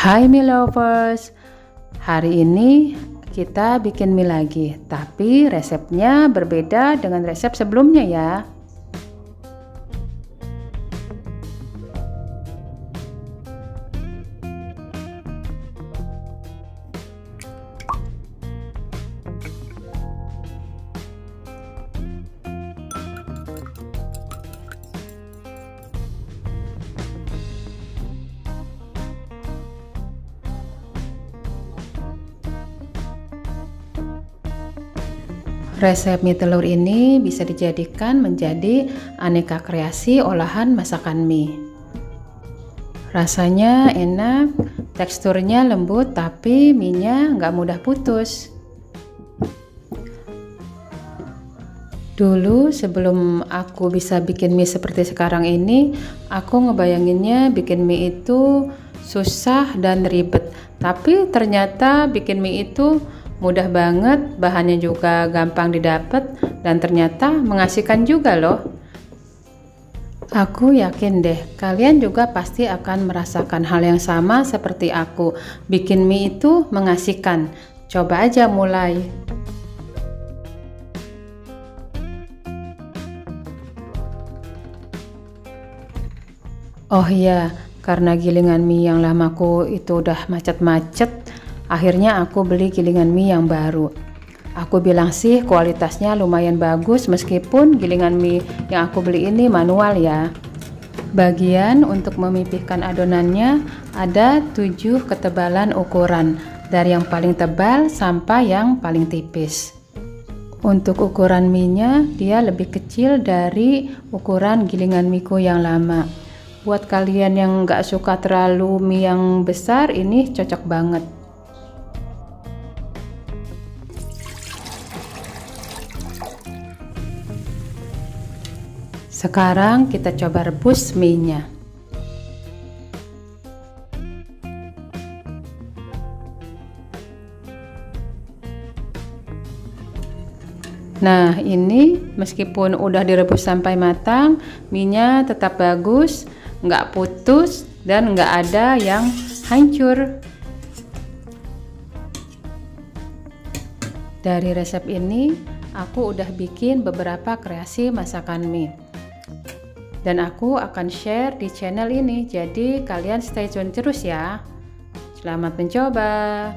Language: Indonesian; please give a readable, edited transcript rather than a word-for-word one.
Hai mie lovers, hari ini kita bikin mie lagi, tapi resepnya berbeda dengan resep sebelumnya ya. Resep mie telur ini bisa dijadikan menjadi aneka kreasi olahan masakan mie. Rasanya enak, teksturnya lembut, tapi mie-nya nggak mudah putus. Dulu sebelum aku bisa bikin mie seperti sekarang ini, aku ngebayanginnya bikin mie itu susah dan ribet. Tapi ternyata bikin mie itu mudah banget, bahannya juga gampang didapat, dan ternyata mengasihkan juga loh. Aku yakin deh, kalian juga pasti akan merasakan hal yang sama seperti aku. Bikin mie itu mengasihkan. Coba aja mulai. Oh iya, karena gilingan mie yang lamaku itu udah macet-macet, akhirnya aku beli gilingan mie yang baru. Aku bilang sih kualitasnya lumayan bagus meskipun gilingan mie yang aku beli ini manual ya. Bagian untuk memipihkan adonannya ada 7 ketebalan ukuran, dari yang paling tebal sampai yang paling tipis. Untuk ukuran mie-nya dia lebih kecil dari ukuran gilingan mie-ku yang lama. Buat kalian yang nggak suka terlalu mie yang besar, ini cocok banget. Sekarang kita coba rebus mie-nya. Nah, ini meskipun udah direbus sampai matang, mie-nya tetap bagus, nggak putus, dan nggak ada yang hancur. Dari resep ini, aku udah bikin beberapa kreasi masakan mie. Dan aku akan share di channel ini, jadi kalian stay tune terus ya. Selamat mencoba.